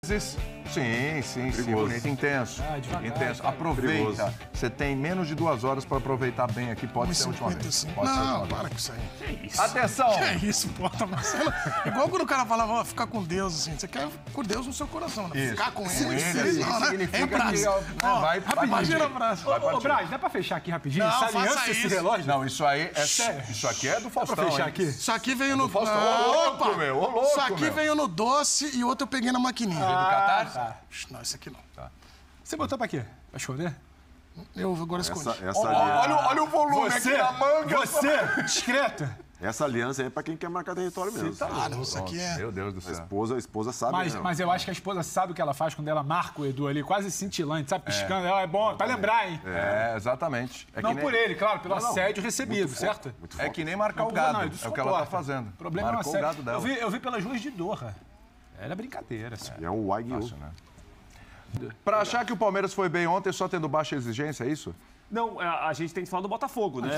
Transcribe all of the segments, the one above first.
Sim, bonito, intenso. Intenso. Aproveita. Você tem menos de 2 horas para aproveitar bem aqui. Pode ser a última vez. Não, para com isso aí. Que isso? Atenção! Que isso, porta, Marcelo. Igual quando o cara falava, ó, ficar com Deus, assim. Você quer com Deus no seu coração, né? Ficar com ele, não, né? É Braz. Imagina, Braz. Ô, Braz, dá pra fechar aqui rapidinho? Não, faça esse relógio? Não, isso aí é sério. Isso aqui é do Faustão. Dá pra fechar aqui? Isso aqui veio no... Faustão. Ô, louco, meu. Isso aqui veio no doce e o outro eu peguei na maquininha. Do Catarse? Tá. Não, esse aqui não. Tá. Você botou pra quê? Pra esconder? Eu agora escondi. Olha o volume aqui na manga. Você, discreto. Essa aliança aí é pra quem quer marcar território mesmo. Ah, não, isso aqui é... Meu Deus do céu. A esposa sabe Mas eu acho que a esposa sabe o que ela faz quando ela marca o Edu ali, quase cintilante, sabe? Piscando. Ela é bom, pra lembrar, hein? É, exatamente. Não por ele, claro, pelo assédio recebido, certo? É que nem marcar o gado. É o que ela tá fazendo. O problema Marcou é o gado dela. Eu vi pelas ruas de Doha. Era brincadeira, assim. É um Wagyu. Né? Pra achar que o Palmeiras foi bem ontem só tendo baixa exigência, é isso? Não, a gente tem que falar do Botafogo, né?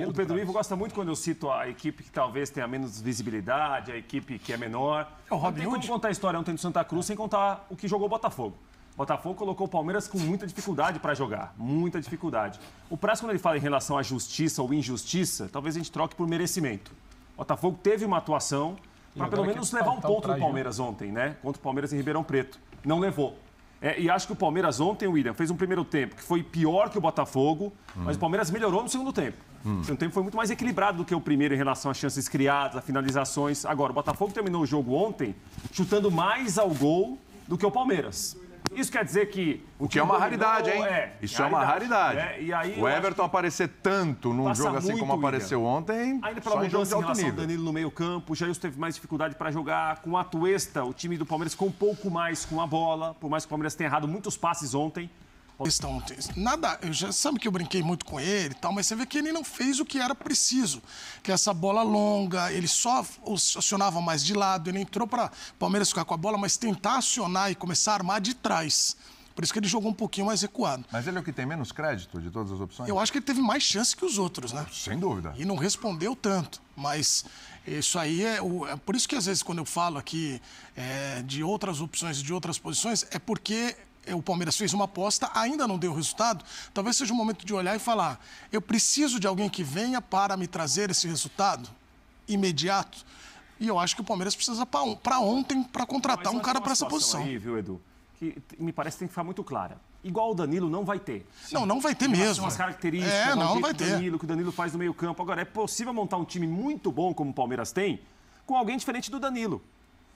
O Pedro Ivo gosta muito quando eu cito a equipe que talvez tenha menos visibilidade, a equipe que é menor. Não tem como contar a história ontem do Santa Cruz sem contar o que jogou o Botafogo. O Botafogo colocou o Palmeiras com muita dificuldade para jogar, muita dificuldade. O Praz, quando ele fala em relação à justiça ou injustiça, talvez a gente troque por merecimento. O Botafogo teve uma atuação para pelo menos levar um ponto do Palmeiras ontem, né? Contra o Palmeiras em Ribeirão Preto. Não levou. E acho que o Palmeiras ontem, William, fez um primeiro tempo que foi pior que o Botafogo, mas o Palmeiras melhorou no segundo tempo. O segundo tempo foi muito mais equilibrado do que o primeiro em relação às chances criadas, a finalizações. Agora, o Botafogo terminou o jogo ontem chutando mais ao gol do que o Palmeiras. Isso quer dizer que... O que é uma raridade, hein? Isso é uma raridade. E aí, o Everton aparecer tanto num jogo assim como apareceu ontem, ainda pela mudança em relação ao Danilo no meio campo, o Jailson teve mais dificuldade para jogar. Com a Atuesta, o time do Palmeiras ficou um pouco mais com a bola, por mais que o Palmeiras tenha errado muitos passes ontem. Nada, eu já sabe que eu brinquei muito com ele e tal, mas você vê que ele não fez o que era preciso. Que essa bola longa, ele só acionava mais de lado, ele entrou para o Palmeiras ficar com a bola, mas tentar acionar e começar a armar de trás. Por isso que ele jogou um pouquinho mais recuado. Mas ele é o que tem menos crédito de todas as opções? Eu acho que ele teve mais chance que os outros, né? Sem dúvida. E não respondeu tanto, mas isso aí é por isso que às vezes quando eu falo aqui de outras opções, de outras posições, é porque o Palmeiras fez uma aposta, ainda não deu resultado, talvez seja o momento de olhar e falar, eu preciso de alguém que venha para me trazer esse resultado imediato. E eu acho que o Palmeiras precisa para ontem, para contratar um cara para essa posição. Aí, viu, Edu? Que me parece que tem que ficar muito clara. Igual o Danilo não vai ter. Não vai ter mesmo. São as características não vai ter. Que o Danilo faz no meio campo. Agora, é possível montar um time muito bom, como o Palmeiras tem, com alguém diferente do Danilo.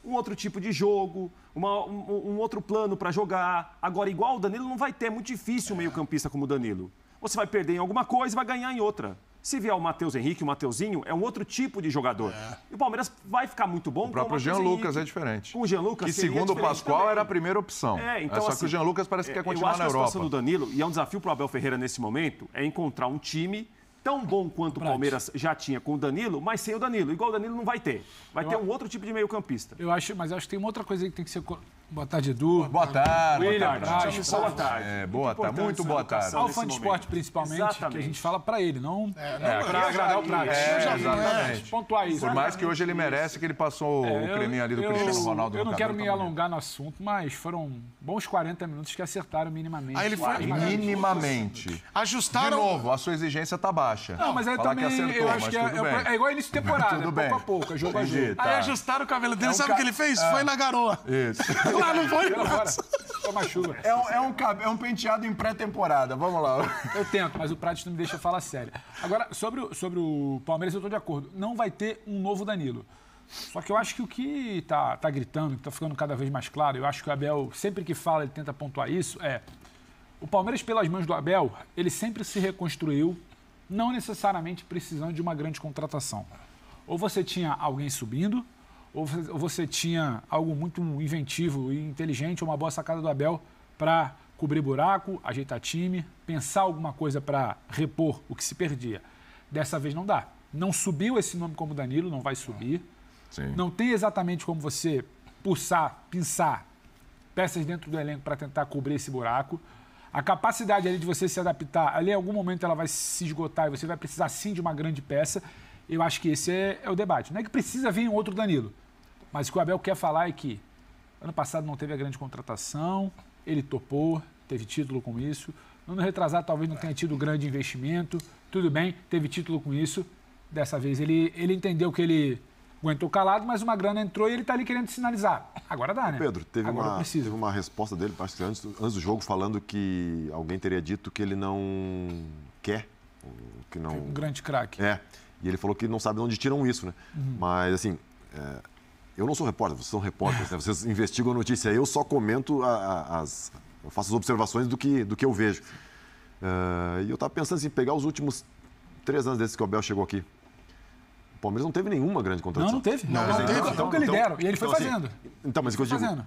Um outro tipo de jogo, um outro plano para jogar. Agora, igual o Danilo não vai ter, é muito difícil um meio-campista como o Danilo. Você vai perder em alguma coisa e vai ganhar em outra. Se vier o Matheus Henrique, o Mateuzinho, é um outro tipo de jogador. E o Palmeiras vai ficar muito bom. O próprio Jean Lucas é diferente. Com o Jean Lucas, que segundo o Pascoal também era a primeira opção. Então, só que o Jean Lucas parece que quer continuar na Europa. Eu acho que a situação do Danilo, e é um desafio para o Abel Ferreira nesse momento, é encontrar um time tão bom quanto o Palmeiras já tinha com o Danilo, mas sem o Danilo. Igual o Danilo não vai ter. Vai ter um outro tipo de meio-campista. Mas eu acho que tem uma outra coisa aí que tem que ser... Boa tarde, Edu. Boa tarde. William, boa tarde. Boa tarde, muito boa tarde. Ao fã de esporte, principalmente, que a gente fala pra ele, não pra agradar o Prato. Exatamente. Pontuar isso. Por mais que hoje ele merece que ele passou o creminho ali do Cristiano Ronaldo. Eu não quero me alongar no assunto, mas foram bons 40 minutos que acertaram minimamente. Aí ele foi minimamente. Ajustaram. De novo, a sua exigência tá baixa. Não, mas aí também eu acho que é igual início de temporada, pouco a pouco, jogo a jogo. Aí ajustaram o cabelo dele, sabe o que ele fez? Foi na garoa. Isso. Lá não foi? Toma chuva. É um penteado em pré-temporada. Vamos lá. Eu tento, mas o Prato não me deixa falar sério. Agora, sobre o Palmeiras, eu estou de acordo. Não vai ter um novo Danilo. Só que eu acho que o que tá gritando, que tá ficando cada vez mais claro, eu acho que o Abel, sempre que fala, ele tenta pontuar isso, o Palmeiras, pelas mãos do Abel, ele sempre se reconstruiu, não necessariamente precisando de uma grande contratação. Ou você tinha alguém subindo, ou você tinha algo muito inventivo e inteligente, uma boa sacada do Abel para cobrir buraco, ajeitar time, pensar alguma coisa para repor o que se perdia. Dessa vez não dá. Não subiu esse nome como Danilo, não vai subir. Sim. Não tem exatamente como você pensar peças dentro do elenco para tentar cobrir esse buraco. A capacidade ali de você se adaptar, ali em algum momento ela vai se esgotar e você vai precisar sim de uma grande peça. Eu acho que esse é o debate. Não é que precisa vir um outro Danilo, mas o que o Abel quer falar é que Ano passado não teve a grande contratação, ele topou, teve título com isso. No ano retrasado talvez não tenha tido grande investimento, tudo bem, teve título com isso. Dessa vez ele entendeu que ele aguentou calado, mas uma grana entrou e ele está ali querendo sinalizar. Agora dá, né? Pedro, teve uma resposta dele, acho que antes do jogo, falando que alguém teria dito que ele não quer. Que não... Um grande craque. E ele falou que não sabe de onde tiram isso, né? Mas, assim, eu não sou repórter, vocês são repórteres, né? Vocês investigam a notícia, eu só comento eu faço as observações do que eu vejo. E eu estava pensando assim, pegar os últimos 3 anos desde que o Abel chegou aqui. O Palmeiras não teve nenhuma grande contratação. Não teve. Não teve. Então, que ele deram. E ele foi fazendo. Então, mas o que eu digo,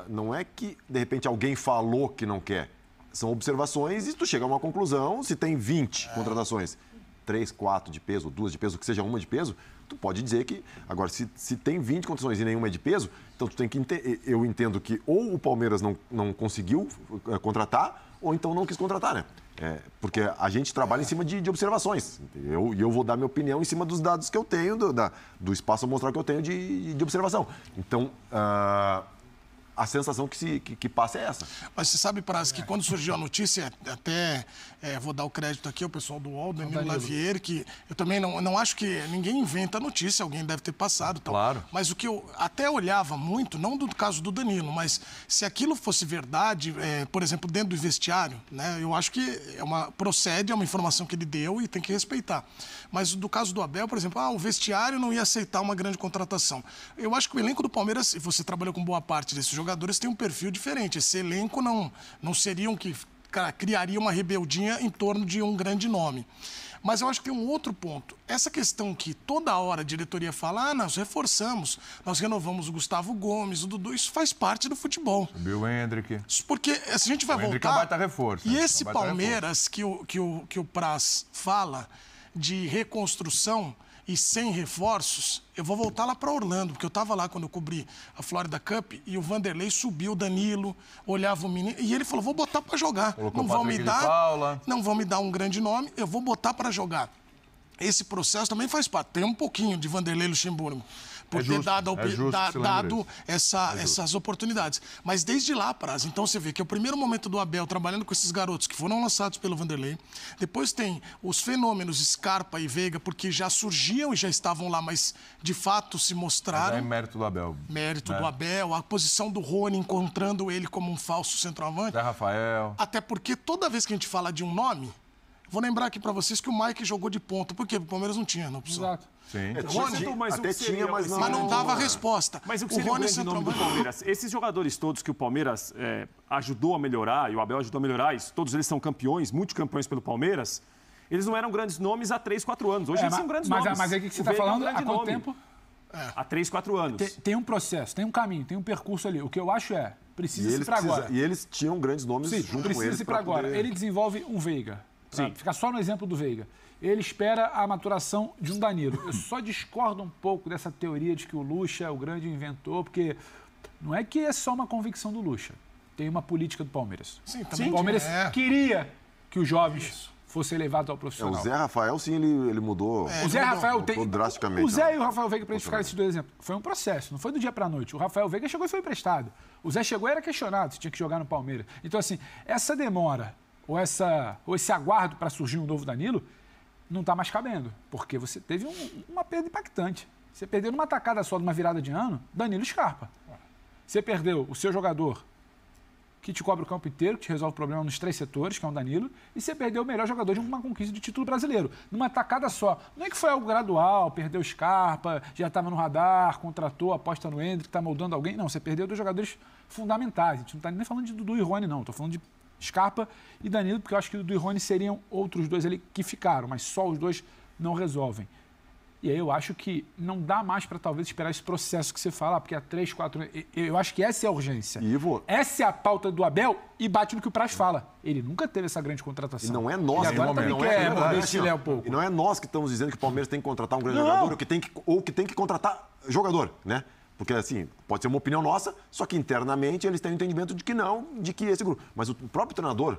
não é que, de repente, alguém falou que não quer. São observações e tu chega a uma conclusão. Se tem 20 contratações, 3, 4 de peso, 2 de peso, que seja uma de peso, tu pode dizer que... Agora, se tem 20 contratações e nenhuma é de peso, então tu tem que eu entendo que ou o Palmeiras não conseguiu contratar, ou então não quis contratar, né? Porque a gente trabalha em cima de observações. E eu vou dar minha opinião em cima dos dados que eu tenho, do espaço amostral que eu tenho de observação. Então, a sensação que passa é essa. Mas você sabe, Praz, que quando surgiu a notícia, até vou dar o crédito aqui ao pessoal do UOL, Danilo Lavieri, que eu também não acho que ninguém inventa a notícia, alguém deve ter passado. Tal. Claro. Mas o que eu até olhava muito, não do caso do Danilo, mas se aquilo fosse verdade, por exemplo, dentro do vestiário, né, eu acho que procede, é uma informação que ele deu e tem que respeitar. Mas do caso do Abel, por exemplo, o vestiário não ia aceitar uma grande contratação. Eu acho que o elenco do Palmeiras, e você trabalhou com boa parte desses jogadores, tem um perfil diferente. Esse elenco não seriam que criaria uma rebeldia em torno de um grande nome. Mas eu acho que tem um outro ponto. Essa questão que toda hora a diretoria fala, nós reforçamos, nós renovamos o Gustavo Gomes, o Dudu, isso faz parte do futebol. Subiu o Hendrick. Porque se a gente vai voltar... O vai estar reforço. E esse Palmeiras que o Praz fala de reconstrução e sem reforços, eu vou voltar lá para Orlando, porque eu estava lá quando eu cobri a Florida Cup e o Vanderlei subiu, o Danilo, olhava o menino e ele falou, vou botar para jogar. Colocou não vão me dar um grande nome, eu vou botar para jogar. Esse processo também faz parte. Tem um pouquinho de Vanderlei Luxemburgo por ter dado essas oportunidades. Mas desde lá, Praz, então você vê que é o primeiro momento do Abel trabalhando com esses garotos que foram lançados pelo Vanderlei. Depois tem os fenômenos Scarpa e Veiga, porque já surgiam e já estavam lá, mas de fato se mostraram. Mas é mérito do Abel. Mérito do Abel, a posição do Rony, encontrando ele como um falso centroavante. Zé Rafael. Até porque toda vez que a gente fala de um nome, vou lembrar aqui para vocês que o Mike jogou de ponta. Por quê? Porque o Palmeiras não tinha na opção. Exato. Sim. Mas não dava resposta. Mas o que seria o grande nome do Palmeiras? Esses jogadores todos que o Palmeiras ajudou a melhorar, e o Abel ajudou a melhorar, todos eles são campeões, multicampeões pelo Palmeiras, eles não eram grandes nomes há 3, 4 anos. Hoje eles são grandes nomes. Mas aí o que você está falando? Há quanto tempo? Há 3, 4 anos. Tem um processo, tem um caminho, tem um percurso ali. O que eu acho precisa ir para agora. E eles tinham grandes nomes junto com eles. Precisa ir para agora. Ele desenvolve um Veiga. Sim. Ficar só no exemplo do Veiga. Ele espera a maturação de um Danilo. Eu só discordo um pouco dessa teoria de que o Lucha é o grande inventor, porque não é que é só uma convicção do Lucha. Tem uma política do Palmeiras. Sim, também o Palmeiras queria que os jovens fossem levados ao profissional. O Zé Rafael, sim, ele mudou. O Zé Rafael tem drasticamente. O Zé e o Rafael Veiga, para gente ficar esses dois exemplos, foi um processo, não foi do dia para a noite. O Rafael Veiga chegou e foi emprestado. O Zé chegou e era questionado se tinha que jogar no Palmeiras. Então, assim, essa demora ou esse aguardo para surgir um novo Danilo não está mais cabendo, porque você teve uma perda impactante. Você perdeu numa tacada só, numa virada de ano, Danilo Scarpa. Você perdeu o seu jogador que te cobra o campo inteiro, que te resolve o problema nos 3 setores, que é o Danilo, e você perdeu o melhor jogador de uma conquista de título brasileiro. Numa tacada só. Não é que foi algo gradual, perdeu o Scarpa, já estava no radar, contratou, aposta no Hendrick, está moldando alguém. Não, você perdeu 2 jogadores fundamentais. A gente não está nem falando de Dudu e Rony, não. Estou falando de Scarpa e Danilo, porque eu acho que o Dudu e Rony seriam outros 2 ali que ficaram, mas só os 2 não resolvem. E aí eu acho que não dá mais para talvez esperar esse processo que você fala, porque há 3, 4... Eu acho que essa é a urgência. Essa é a pauta do Abel e bate no que o Praz fala. Ele nunca teve essa grande contratação. E não é nós que agora também quer morder um pouco. E não é nós que estamos dizendo que o Palmeiras tem que contratar um grande jogador ou que tem que contratar jogador, né? Porque, assim, pode ser uma opinião nossa, só que internamente eles têm o entendimento de que não, de que esse grupo... Mas o próprio treinador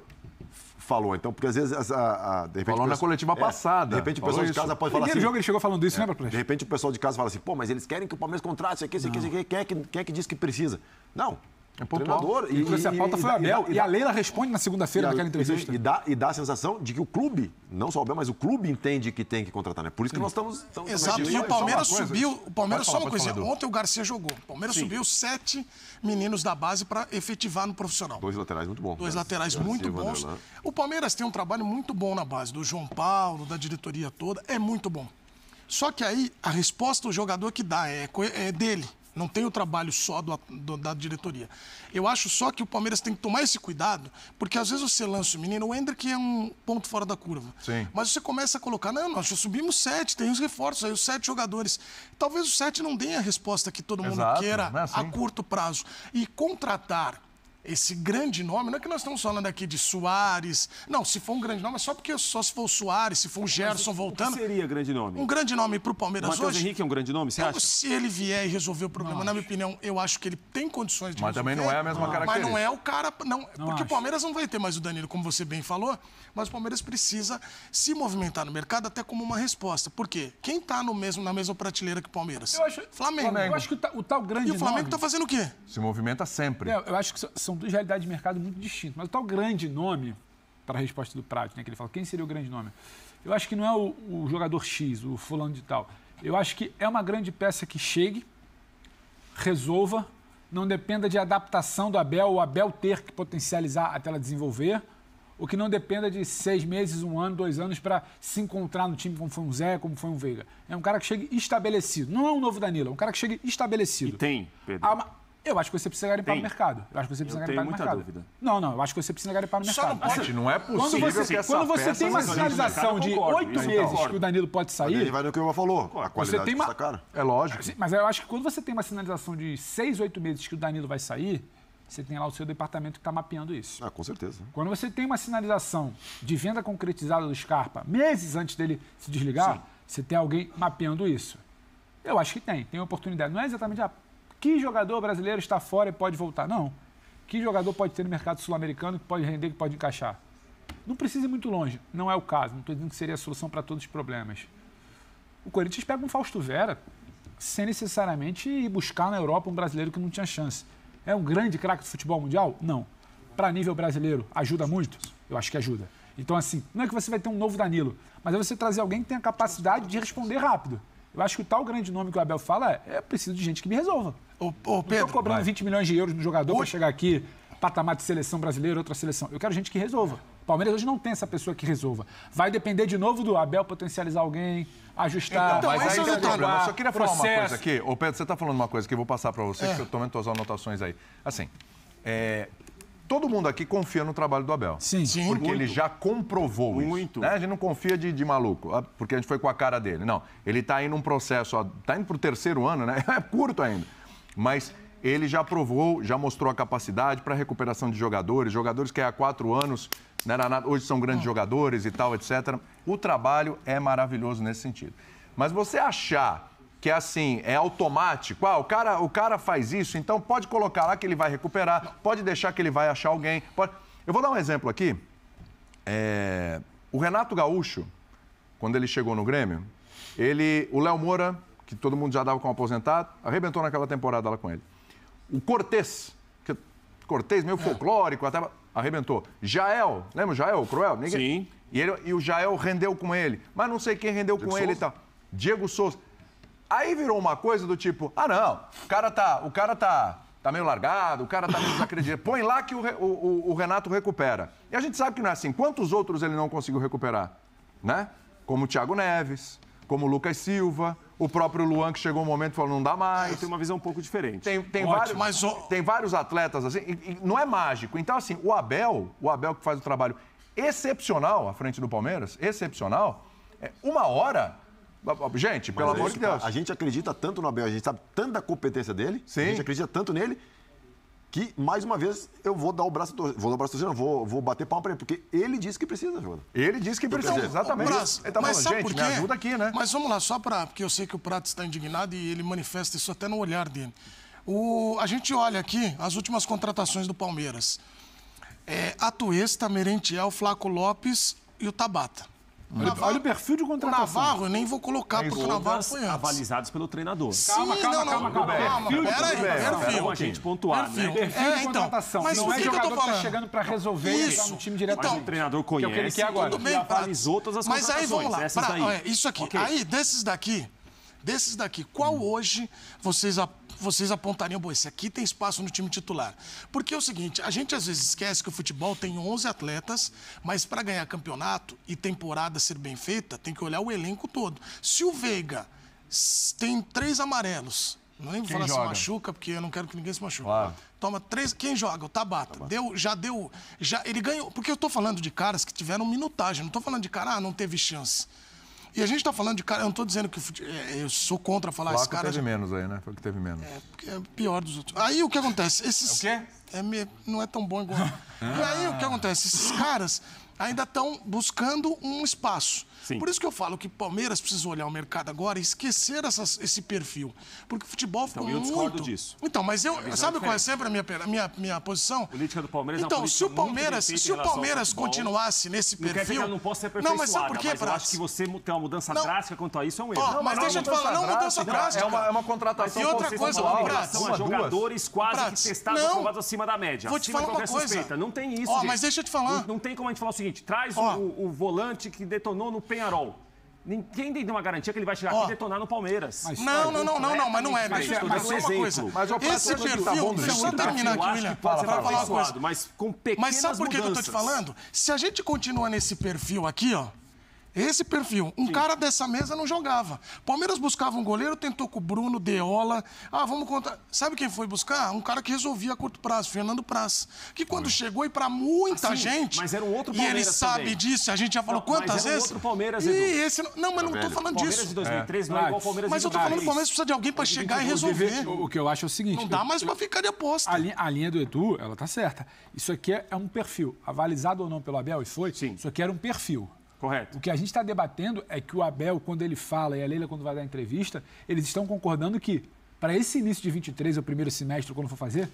falou. Então, porque às vezes... de repente, falou na coletiva passada. De repente o pessoal de casa pode falar assim... No jogo ele chegou falando isso, né, De repente o pessoal de casa fala assim, pô, mas eles querem que o Palmeiras contrate isso aqui, isso aqui, quem é que diz que precisa? Não. É pontual. A pauta foi o Abel. E a Leila responde na segunda-feira naquela entrevista. E dá a sensação de que o clube, não só o Abel, mas o clube entende que tem que contratar, né? Por isso que nós estamos Exato. E o Palmeiras subiu... O Palmeiras, só uma coisa. Ontem o Garcia jogou. O Palmeiras subiu 7 meninos da base para efetivar no profissional. 2 laterais muito bons. 2 laterais muito bons. O Palmeiras tem um trabalho muito bom na base, do João Paulo, da diretoria toda. É muito bom. Só que aí, a resposta do jogador que dá é dele. Não tem o trabalho só da diretoria. Eu acho só que o Palmeiras tem que tomar esse cuidado, porque às vezes você lança o menino, o Hendrick é um ponto fora da curva. Sim. Mas você começa a colocar, não, nós já subimos 7, tem os reforços aí, os 7 jogadores. Talvez os 7 não deem a resposta que todo mundo queira a curto prazo. E contratar esse grande nome, não é que nós estamos falando aqui de Soares. Não, se for um grande nome, é só porque só se for o Soares, se for o Gerson voltando. O que seria grande nome? Um grande nome para o Palmeiras hoje. O Matheus Henrique é um grande nome, você acha? Se ele vier e resolver o problema, na minha opinião, eu acho que ele tem condições de resolver. Mas também não é a mesma característica. Mas não é o cara... Não, porque o Palmeiras não vai ter mais o Danilo, como você bem falou, mas o Palmeiras precisa se movimentar no mercado até como uma resposta. Por quê? Quem está na mesma prateleira que o Palmeiras? Eu acho, Flamengo. Eu acho que o tal grande nome... E o Flamengo está fazendo o quê? Se movimenta sempre. Eu acho que são duas realidades de mercado muito distintas. Mas o tal grande nome, para a resposta do Prado, né, que ele fala, quem seria o grande nome? Eu acho que não é o jogador X, o fulano de tal. Eu acho que é uma grande peça que chegue, resolva, não dependa de adaptação do Abel, o Abel ter que potencializar até ela desenvolver, ou que não dependa de 6 meses, 1 ano, 2 anos para se encontrar no time como foi um Zé, como foi um Veiga. É um cara que chegue estabelecido. Não é um novo Danilo, é um cara que chegue estabelecido. E tem, Pedro. Eu acho que você precisa garimpar no mercado. Eu acho que você precisa garimpar no mercado. Dúvida. Não, eu acho que você precisa garimpar no mercado. Não é possível quando você tem uma sinalização de 8 meses que o Danilo pode sair... Ele vai no que o Ivan falou, a qualidade está cara. É lógico. Mas eu acho que quando você tem uma sinalização de 6, 8 meses que o Danilo vai sair, você tem lá o seu departamento que está mapeando isso. Com certeza. Quando você tem uma sinalização de venda concretizada do Scarpa, meses antes dele se desligar, você tem alguém mapeando isso. Eu acho que tem oportunidade. Não é exatamente que jogador brasileiro está fora e pode voltar. Não. Que jogador pode ter no mercado sul-americano que pode render, que pode encaixar? Não precisa ir muito longe. Não é o caso. Não estou dizendo que seria a solução para todos os problemas. O Corinthians pega um Fausto Vera sem necessariamente ir buscar na Europa um brasileiro que não tinha chance. É um grande craque do futebol mundial? Não. Para nível brasileiro, ajuda muito? Eu acho que ajuda. Então, assim, não é que você vai ter um novo Danilo, mas é você trazer alguém que tenha a capacidade de responder rápido. Eu acho que o tal grande nome que o Abel fala é preciso de gente que me resolva. Pedro, não estou cobrando 20 milhões de euros no jogador para chegar aqui, patamar de seleção brasileira, outra seleção. Eu quero gente que resolva. O Palmeiras hoje não tem essa pessoa que resolva. Vai depender de novo do Abel potencializar alguém, ajustar... Então, mas aí tem um problema. Eu só queria falar uma coisa aqui. Ô, Pedro, você está falando uma coisa que eu vou passar para você, que eu estou vendo suas anotações aí. Assim, todo mundo aqui confia no trabalho do Abel. Sim. Porque ele já comprovou isso. Né? A gente não confia de maluco, porque a gente foi com a cara dele. Não, ele está indo num processo, está indo para o 3º ano, né? É curto ainda. Mas ele já provou, já mostrou a capacidade para recuperação de jogadores que há 4 anos, né, hoje são grandes jogadores e tal, etc. O trabalho é maravilhoso nesse sentido. Mas você achar que assim, é automático, o cara faz isso, então pode colocar lá que ele vai recuperar, pode deixar que ele vai achar alguém. Eu vou dar um exemplo aqui. O Renato Gaúcho, quando ele chegou no Grêmio, o Léo Moura, que todo mundo já dava como aposentado, arrebentou naquela temporada lá com ele. O Cortez, meio folclórico, até arrebentou. Jael, lembra o Jael, o Cruel? Sim. E o Jael rendeu com ele, mas não sei quem rendeu com ele e tal. Diego Souza. Aí virou uma coisa do tipo, não, o cara tá meio largado, o cara tá meio desacreditado. Põe lá que o Renato recupera. E a gente sabe que não é assim. Quantos outros ele não conseguiu recuperar? Né? Como o Thiago Neves, como o Lucas Silva, o próprio Luan, que chegou um momento e falou, não dá mais. Eu tenho uma visão um pouco diferente. Tem vários atletas assim, e não é mágico. Então, assim, o Abel que faz o trabalho excepcional à frente do Palmeiras, excepcional, uma hora... Gente, pelo amor de Deus. A gente acredita tanto no Abel, a gente sabe tanta competência dele, a gente acredita tanto nele, que, mais uma vez, eu vou dar o braço torcendo, vou bater palma pra ele, porque ele disse que precisa, João. Ele disse que precisa, exatamente. Ele tá falando, gente, me ajuda aqui, né? Mas vamos lá, porque eu sei que o Prato está indignado e ele manifesta isso até no olhar dele. A gente olha aqui as últimas contratações do Palmeiras. Atuesta, Merentiel, Flaco Lopes e o Tabata. Olha o perfil de contratação. O Navarro eu nem vou colocar, porque o Navarro foi antes. Avalizados pelo treinador. Calma. Perfil. A gente pontuar, né? Perfil de contratação. Mas não é que eu tô jogador que falando? tá chegando para resolver e entrar no time direto. Mas o treinador conhece, que é o que ele quer agora. Tudo bem, avalizou todas as mas contratações. aí, vamos lá. Essas daí. Olha, isso aqui. Okay. Aí, desses daqui, qual hoje vocês apontariam, bom, esse aqui tem espaço no time titular? Porque é o seguinte, a gente às vezes esquece que o futebol tem 11 atletas, mas para ganhar campeonato e temporada ser bem feita, tem que olhar o elenco todo. Se o Veiga tem 3 amarelos, não nem vou falar se machuca, porque eu não quero que ninguém se machuque. Claro. Toma 3, quem joga? O Tabata. Ele ganhou, porque eu tô falando de caras que tiveram minutagem, não tô falando de cara, não teve chance. E a gente tá falando de cara, eu não tô dizendo que eu sou contra falar esse cara. Teve menos aí, né? Foi o que teve menos. Porque é pior dos outros. Aí o que acontece? O quê? Não é tão bom igual. E aí o que acontece? Esses caras ainda estão buscando um espaço. Sim. Por isso que eu falo que o Palmeiras precisa olhar o mercado agora e esquecer esse perfil. Porque o futebol ficou muito... eu discordo disso. Então, mas sabe qual é sempre a minha posição? A política do Palmeiras então, é uma se o Palmeiras continuasse nesse perfil... Não quer dizer que ela não possa ser aperfeiçoada, mas sabe por quê, eu acho que você ter uma mudança drástica quanto a isso é um erro. Mas deixa eu te falar, não mudança drástica. É uma contratação. E outra coisa, são jogadores quase que testados, aprovados acima da média. Vou te falar uma coisa. Suspeita. Não tem isso, gente. Mas deixa eu te falar. Não tem como a gente falar o seguinte, traz o volante que detonou no Penharol. Ninguém tem uma garantia que ele vai chegar aqui e detonar no Palmeiras. Não, mas não é. Deixa eu dizer uma coisa. Esse perfil, deixa eu terminar aqui, William. Pode falar uma coisa. Mas com pequenas Mas sabe por que eu tô te falando? Se a gente continua nesse perfil aqui, ó, esse perfil, cara dessa mesa não jogava. Palmeiras buscava um goleiro, tentou com o Bruno, Deola. Vamos contar. Sabe quem foi buscar? Um cara que resolvia a curto prazo, Fernando Praz. Que quando chegou e pra muita gente. Mas era um outro Palmeiras. Palmeiras. E ele sabe disso, a gente já falou quantas vezes. Outro Palmeiras, Edu. Não, mas não tô falando disso. Palmeiras de 2013 não é igual o Palmeiras de 2013. Mas eu tô falando que o Palmeiras precisa de alguém pra chegar e resolver. O que eu acho é o seguinte... Não dá mais pra ficar de aposta. A linha do Edu, ela tá certa. Isso aqui é um perfil. Avalizado ou não pelo Abel, isso aqui era um perfil. Correto. O que a gente está debatendo é que o Abel, quando ele fala, e a Leila, quando vai dar entrevista, eles estão concordando que, para esse início de 23, o primeiro semestre, quando for fazer,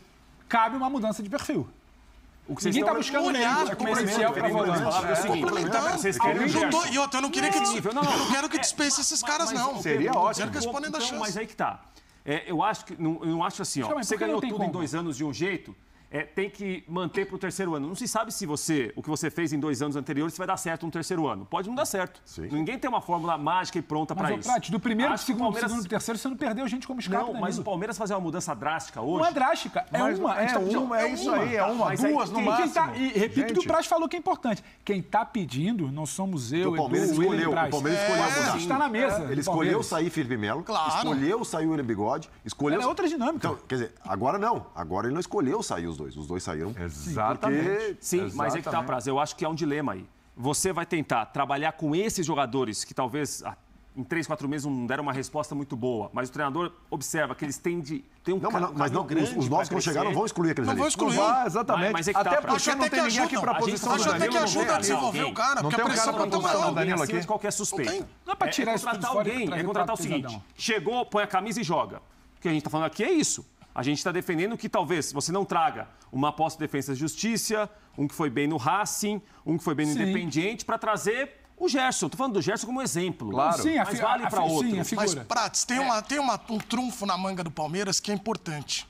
cabe uma mudança de perfil. Ninguém está buscando comercial para volante. Vocês querem E outra, eu não queria que eu não quero que dispense esses caras, não. Seria ótimo. Que eles podem dar chance. Mas aí que tá. Eu não acho assim, ó. Você ganhou tudo em 2 anos de um jeito... tem que manter para o terceiro ano. Não se sabe se o que você fez em 2 anos anteriores se vai dar certo no terceiro ano. Pode não dar certo. Sim. Ninguém tem uma fórmula mágica e pronta para isso. Mas, do primeiro para o segundo e terceiro, você não perdeu gente como escapa. Não, mas o Palmeiras fazer uma mudança drástica hoje... Não é drástica, é isso aí, duas no máximo. E repito que o Praz falou que é importante. Quem está pedindo não somos eu, o Palmeiras Edu, escolheu. Praz. O Palmeiras escolheu mudar. Está na mesa. Ele escolheu sair Felipe Melo, escolheu sair William Bigode, escolheu... É outra dinâmica. Então, quer dizer, agora não. Agora ele não escolheu sair os dois. Os dois saíram. Exatamente. Sim, mas é que tá, Praz. Eu acho que é um dilema aí. Você vai tentar trabalhar com esses jogadores que talvez em 3, 4 meses não deram uma resposta muito boa, mas o treinador observa que eles têm um grande. Os novos que não chegaram não vão excluir aqueles ali. Não vão excluir. Exatamente. Mas é que até porque não tem ninguém aqui para a posição do Acho até que ajuda a desenvolver o cara, porque a pressão vai estar maior. Danilo aqui. Qualquer suspeita. Não é para tirar isso contratar alguém, é contratar o seguinte: chegou, põe a camisa e joga. O que a gente está falando aqui é isso. A gente está defendendo que talvez você não traga uma aposta de defesa e justiça, um que foi bem no Racing, um que foi bem no Independiente, para trazer o Gerson. Estou falando do Gerson como exemplo. Claro. Sim, mas vale para outro. Mas, Prats, tem um trunfo na manga do Palmeiras que é importante.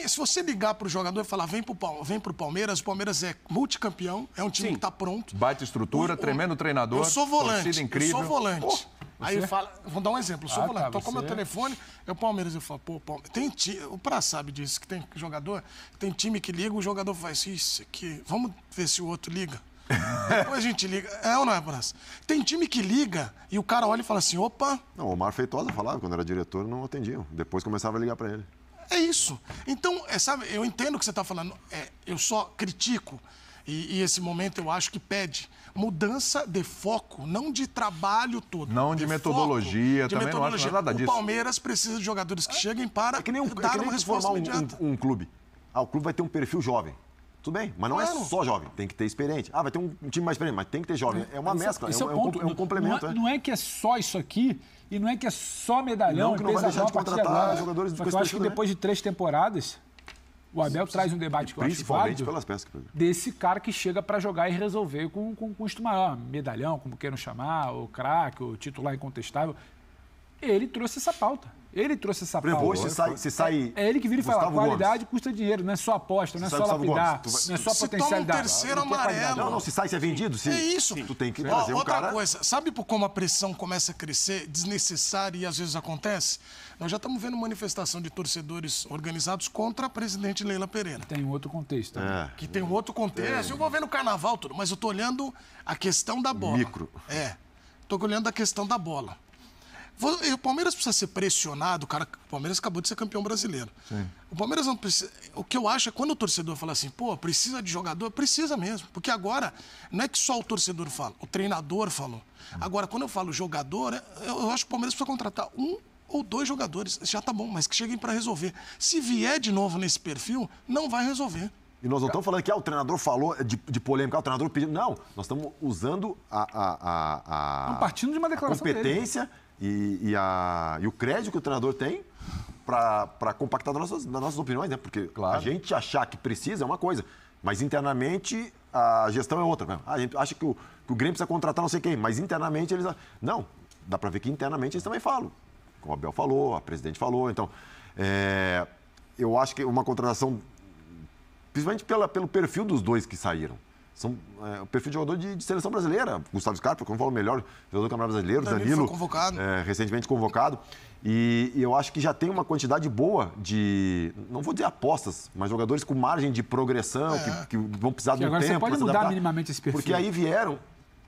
Se você ligar para o jogador e falar vem para o Palmeiras é multicampeão, é um time que está pronto. Baita estrutura, tremendo treinador. Eu sou volante. Torcida incrível. Eu sou volante. Aí eu falo, vou dar um exemplo, eu sou volante. Tocou meu telefone, é o Palmeiras. Eu falo, o Praz sabe disso, que tem jogador, tem time que liga, o jogador faz isso aqui, vamos ver se o outro liga. Depois a gente liga. É ou não é, Praz? Tem time que liga e o cara olha e fala assim, opa... Não, o Omar Feitosa falava, quando era diretor, não atendiam. Depois começava a ligar para ele. É isso. Então, sabe, eu entendo o que você está falando. Eu só critico, e esse momento eu acho que pede mudança de foco, não de trabalho todo. Não de metodologia, também não acho nada disso. O Palmeiras precisa de jogadores que cheguem para dar uma resposta imediata. Um clube. O clube vai ter um perfil jovem. Tudo bem, mas não é só jovem, tem que ter experiente. Vai ter um time mais experiente, mas tem que ter jovem. É uma mescla, é um complemento. Não é que é só isso aqui e não é que é só medalhão. Não, que não vai deixar de contratar jogadores do perfil. Eu acho que depois de 3 temporadas, O Abel traz um debate que eu acho válido pelas peças, desse cara que chega para jogar e resolver com um custo maior, medalhão, como queiram chamar, o craque, o titular incontestável. Ele trouxe essa pauta. Se sai, é ele que vira e fala, qualidade custa dinheiro, não é só aposta, não é só lapidar, não é só potencialidade. Toma um terceiro amarelo. Não, se sai, se é vendido. É isso. Tu tem que trazer um cara... Outra coisa, sabe por como a pressão começa a crescer, desnecessária e às vezes acontece? Nós já estamos vendo manifestação de torcedores organizados contra a presidente Leila Pereira. Tem um outro contexto. Que tem um outro contexto. Eu vou ver no carnaval tudo, mas eu estou olhando a questão da bola. Estou olhando a questão da bola. O Palmeiras precisa ser pressionado, o Palmeiras acabou de ser campeão brasileiro. Sim. O Palmeiras não precisa... O que eu acho é quando o torcedor fala assim, precisa de jogador, precisa mesmo. Porque agora, não é que só o torcedor fala, o treinador falou. Agora, quando eu falo jogador, eu acho que o Palmeiras precisa contratar 1 ou 2 jogadores. Já tá bom, mas que cheguem para resolver. Se vier de novo nesse perfil, não vai resolver. E nós não estamos falando que o treinador falou de polêmica, o treinador pediu. Não, nós estamos usando partindo de uma declaração competência e o crédito que o treinador tem para compactar das nossas opiniões, né? Porque a gente achar que precisa é uma coisa, mas internamente a gestão é outra. Né? A gente acha que o Grêmio precisa contratar não sei quem, mas internamente eles... Não, dá para ver que internamente eles também falam. Como o Abel falou, a presidente falou. Então, eu acho que uma contratação, principalmente pelo perfil dos dois que saíram. O perfil de jogador de seleção brasileira. Gustavo Scarpa, como eu falo, o melhor jogador do Campeonato Brasileiro. Danilo foi convocado. Recentemente convocado. E eu acho que já tem uma quantidade boa de, não vou dizer apostas, mas jogadores com margem de progressão, que vão precisar de um tempo. Agora você pode mudar minimamente esse perfil. Porque aí vieram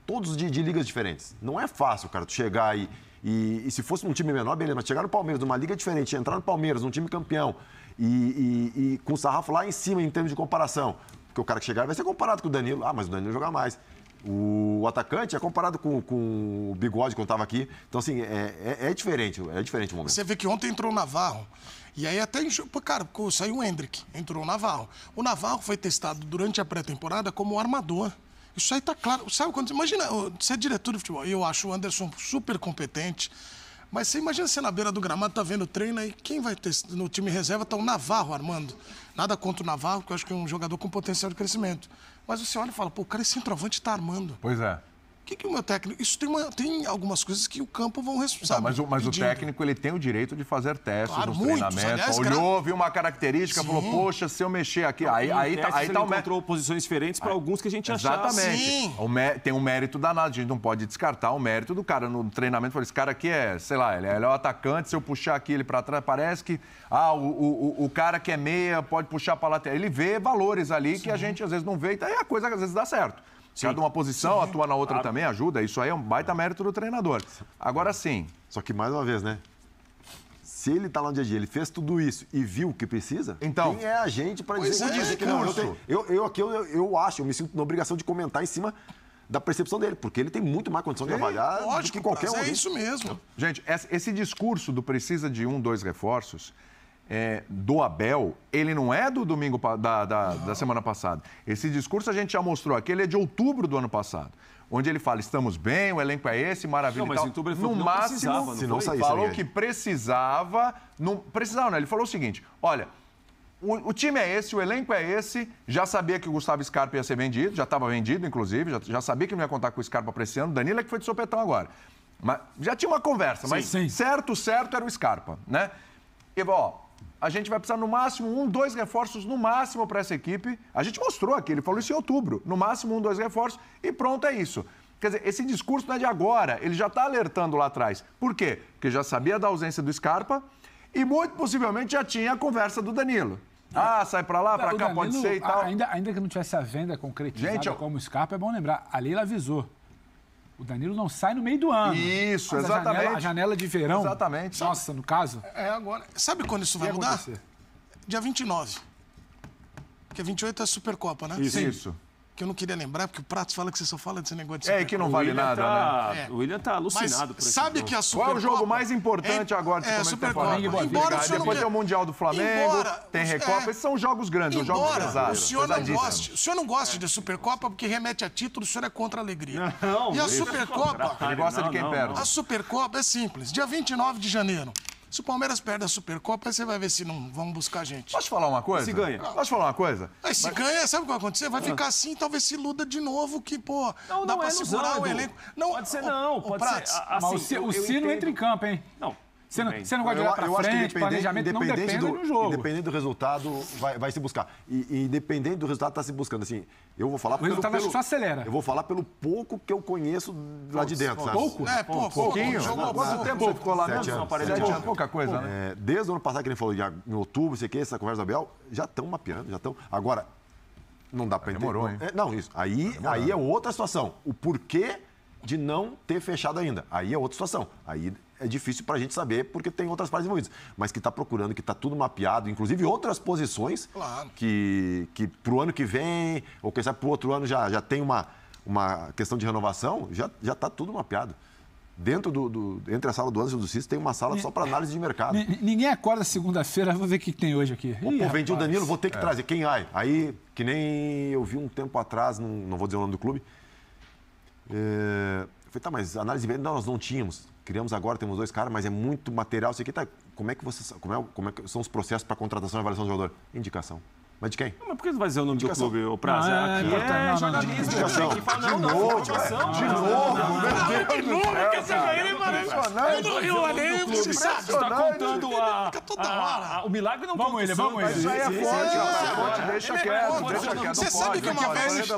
todos de ligas diferentes. Não é fácil, cara, tu chegar e se fosse num time menor, beleza, mas chegar no Palmeiras, numa liga diferente, entrar no Palmeiras, num time campeão, e com o sarrafo lá em cima em termos de comparação. Porque o cara que chegar vai ser comparado com o Danilo. Mas o Danilo joga mais. O atacante é comparado com o Bigode quando estava aqui. Então, assim, é diferente o momento. Você vê que ontem entrou o Navarro. E aí até, cara, saiu o Hendrick, entrou o Navarro. O Navarro foi testado durante a pré-temporada como armador. Isso aí tá claro. Sabe quando... Imagina, você é diretor de futebol. E eu acho o Anderson super competente. Mas você imagina você na beira do gramado, tá vendo o treino aí, quem vai ter no time reserva tá o Navarro armando. Nada contra o Navarro, porque eu acho que é um jogador com potencial de crescimento. Mas você olha e fala, o cara é centroavante e tá armando. Pois é. O que o meu técnico... Isso tem algumas coisas que o campo vão responder. Mas o técnico ele tem o direito de fazer testes nos treinamentos. Aliás, olhou, viu uma característica, falou, poxa, se eu mexer aqui... Aí tá ele encontrou posições diferentes para alguns que a gente achava. Exatamente. Sim. Tem um mérito danado. A gente não pode descartar o mérito do cara. No treinamento, falou, esse cara aqui sei lá, ele é o atacante, se eu puxar aqui ele para trás, parece que... o cara que é meia pode puxar para lateral. Ele vê valores ali que a gente às vezes não vê, e aí a coisa às vezes dá certo. Cada uma posição, atua na outra também, ajuda. Isso aí é um baita mérito do treinador. Agora sim. Só que, mais uma vez, né? Se ele tá lá no dia a dia, ele fez tudo isso e viu o que precisa, então, quem é a gente para dizer que não? Eu acho, eu me sinto na obrigação de comentar em cima da percepção dele, porque ele tem muito mais condição de avaliar do que qualquer um. É isso mesmo. Gente, esse discurso do precisa de 1, 2 reforços... do Abel, ele não é do domingo da semana passada. Esse discurso a gente já mostrou aqui, ele é de outubro do ano passado, onde ele fala, estamos bem, o elenco é esse, maravilha. Não, mas em outubro ele falou que não precisava, se não saísse, falou que precisava, não precisava, não. Ele falou o seguinte, olha, o time é esse, o elenco é esse, já sabia que o Gustavo Scarpa ia ser vendido, já estava vendido, inclusive, já sabia que não ia contar com o Scarpa para esse ano, Danilo é que foi de sopetão agora. Mas já tinha uma conversa, mas certo era o Scarpa, né? E, a gente vai precisar no máximo 1, 2 reforços no máximo para essa equipe. A gente mostrou aqui, ele falou isso em outubro. No máximo 1, 2 reforços e pronto, é isso. Quer dizer, esse discurso não é de agora, ele já está alertando lá atrás. Por quê? Porque já sabia da ausência do Scarpa e muito possivelmente já tinha a conversa do Danilo. Sai para lá, para cá, pode ser e tal. Ainda que não tivesse a venda concretizada como o Scarpa, é bom lembrar, a Leila avisou. O Danilo não sai no meio do ano. Isso, exatamente. A janela de verão. Exatamente. Nossa, no caso. Agora. Sabe quando isso vai mudar? Dia 29. Porque 28 é a Supercopa, né? Isso. Que eu não queria lembrar, porque o Pratos fala que você só fala desse negócio de Supercopa. Que não vale nada, né? O William tá alucinado por isso. Sabe que a Supercopa... Qual é o jogo mais importante agora de Supercopa? Depois tem o Mundial do Flamengo, tem Recopa. Esses são jogos grandes, os jogos pesados. O senhor não gosta de Supercopa porque remete a título, o senhor é contra a alegria. Não, e a Supercopa... Ele gosta de quem perde. A Supercopa é simples. Dia 29 de janeiro. Se o Palmeiras perde a Supercopa, aí você vai ver se não vão buscar a gente. Posso falar uma coisa? Se ganha. Posso falar uma coisa? Aí se ganha, sabe o que vai acontecer? Vai ficar assim, talvez se iluda de novo, que, pô, dá pra segurar o elenco. Não, pode ser não, pode ser. Mas o Ciro entra em campo, hein? Não. Você não gosta de olhar pra frente, planejamento não depende do jogo. Independente do resultado, vai se buscar. E independente do resultado, está se buscando. Assim, eu vou falar o resultado só acelera. Eu vou falar pelo pouco que eu conheço lá de dentro, sabe? Pouco? Pouquinho. Quanto tempo você ficou lá? 7 anos. 7 anos. Pouca coisa, né? Desde o ano passado, que ele falou, em outubro, sei que, essa conversa do Abel, já estão mapeando, já estão. Agora, não dá para entender. Demorou, hein? Não, isso. Aí é outra situação. O porquê de não ter fechado ainda. Aí é outra situação. Aí é difícil para a gente saber, porque tem outras partes envolvidas. Mas que está procurando, que está tudo mapeado, inclusive outras posições, claro, que para o ano que vem, ou quem sabe para o outro ano já tem uma questão de renovação, já está tudo mapeado. Entre a sala do Anderson e do Cícero tem uma sala só para análise de mercado. Ninguém acorda segunda-feira, vou ver o que tem hoje aqui. Pô, vendi o Danilo, vou ter que trazer. Quem vai? Aí, que nem eu vi um tempo atrás, não vou dizer o nome do clube. Eu falei, tá, mas análise de mercado nós não tínhamos. Criamos agora, temos 2 caras, mas é muito material. Isso aqui tá. Como é que são os processos para contratação e avaliação do jogador? Indicação. Mas de quem? Não, mas por que você vai dizer o nome do clube, o Prazo? Aqui é jornalismo. Indicação. De novo. De novo, que essa aí, mano. Eu olhei, você sabe. Você está contando o milagre não vamos ele. Isso aí é fonte, deixa quieto. Você sabe que uma vez...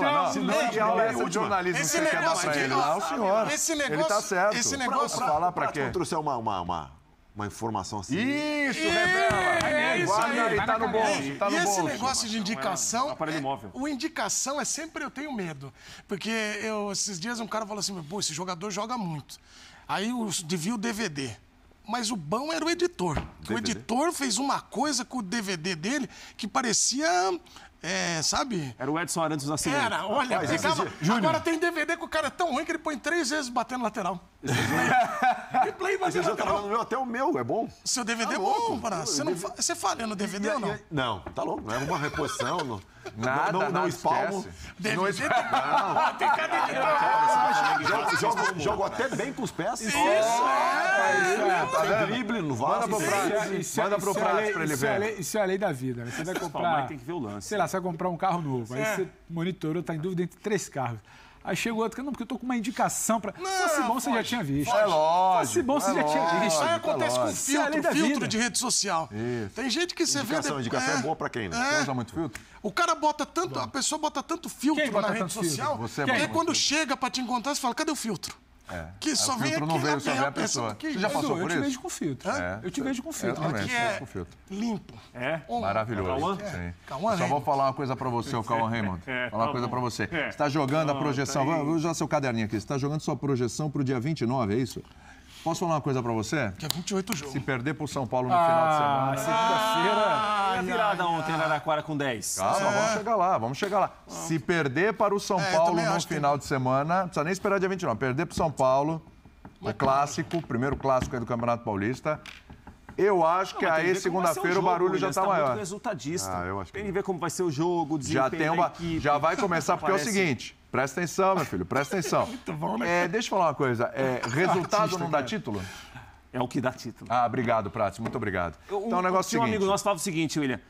O jornalismo que você quer dar pra ele lá, o senhor. Ele tá certo. Esse negócio... Falar pra quê? Eu trouxe uma informação assim. Isso, revela. É isso aí. Tá no bolso. E esse negócio de indicação... Aparelho móvel. O indicação é sempre... Eu tenho medo. Porque esses dias um cara falou assim, pô, esse jogador joga muito. Aí eu vi o DVD. Mas o bom era o editor. O editor fez uma coisa com o DVD dele que parecia... sabe? Era o Edson Arantes do Nascimento. Era, olha, agora tem DVD que o cara é tão ruim que ele põe 3 vezes batendo lateral. Replay batendo lateral. Até o meu é bom. Seu DVD é bom, para. Você falha no DVD ou não? Não, tá louco. Não é uma reposição. Nada, não espalmo. DVD tem cada editor. Jogo até bem com os pés. Isso, drible no vaso. Manda pro Prato pra ele ver. Isso é a lei da vida. Você vai comprar... Tem que ver o lance. Sei lá, você vai comprar um carro novo. Aí você monitorou, tá em dúvida entre 3 carros. Aí chega o outro, não, porque eu tô com uma indicação pra... Se fosse bom, você já tinha visto. É lógico. Se fosse bom, você já tinha visto. Aí acontece com filtro de rede social. Isso. Tem gente que você vê... Indicação é boa pra quem, né? Você usa muito filtro? O cara bota tanto... A pessoa bota tanto filtro na rede social que aí quando chega pra te encontrar, você fala, cadê o filtro? Que só vem aqui não veio, só vem a pessoa. Você já passou por isso? Eu te vejo com filtro. Eu te vejo com filtro. Aqui é limpo. Maravilhoso. Só vou falar uma coisa pra você, o Cauã Raymond. Falar uma coisa pra você. Você está jogando a projeção... Vou usar seu caderninho aqui. Você está jogando sua projeção pro dia 29, é isso? Posso falar uma coisa pra você? Que é 28 jogos. Se perder pro São Paulo no final de semana... Segunda-feira... E a virada ontem na Araraquara com 10? Calma, vamos chegar lá. Se perder para o São Paulo no final de semana, não precisa nem esperar dia 29. Perder para o São Paulo, o clássico, primeiro clássico aí do Campeonato Paulista... Eu acho que aí, segunda-feira, o barulho já está maior. Muito resultadista. Eu acho que... Tem que ver como vai ser o jogo, o desempenho da equipe. Já vai começar, porque é o seguinte... Presta atenção, meu filho, presta atenção. Muito bom, né? Deixa eu falar uma coisa. Resultado não dá título? É o que dá título. Obrigado, Prates, muito obrigado. Então, o negócio é o seguinte... Um amigo nosso falava o seguinte, William.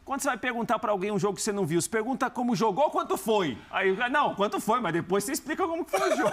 Quando você vai perguntar para alguém um jogo que você não viu, você pergunta como jogou ou quanto foi? Aí, não, quanto foi, mas depois você explica como foi o jogo.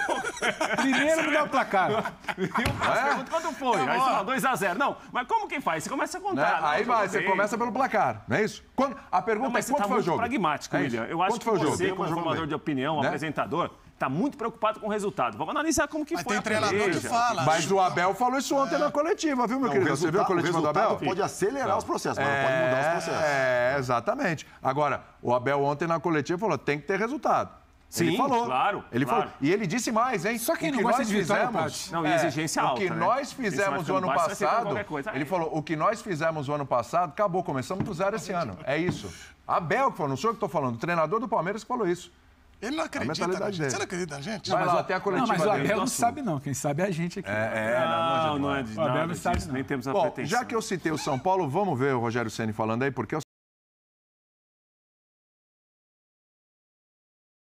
Primeiro me dá o placar. Você pergunta quanto foi. Aí você fala 2-0. Não, mas como que faz? Você começa a contar. Aí você começa pelo placar, não é isso? A pergunta é quanto foi o jogo? Pragmático, William. Eu acho que você, como formador de opinião, apresentador, está muito preocupado com o resultado. Vamos analisar como que foi. Tem treinador que fala. Mas o Abel falou isso ontem na coletiva, viu, meu querido? Você viu a coletiva do Abel? Pode acelerar os processos, mas não pode mudar os processos. Exatamente. Agora, o Abel ontem na coletiva falou, tem que ter resultado. Sim, ele falou. Claro. Falou. E ele disse mais, hein? Só quem não gosta de vitória, não, e exigência alta. O que nós fizemos o ano passado, ele falou, o que nós fizemos o ano passado, acabou, começamos do 0 esse ano. É isso. Abel que falou, não sou eu que estou falando, o treinador do Palmeiras que falou isso. Ele não acredita na gente. Você não acredita na gente? Vai lá, até a coletiva mas o dele. Abel não sabe, não. Quem sabe é a gente aqui. Não é de o Abel nada não sabe, disso, nem temos a Bom, pretensão. já que eu citei o São Paulo, vamos ver o Rogério Ceni falando aí, porque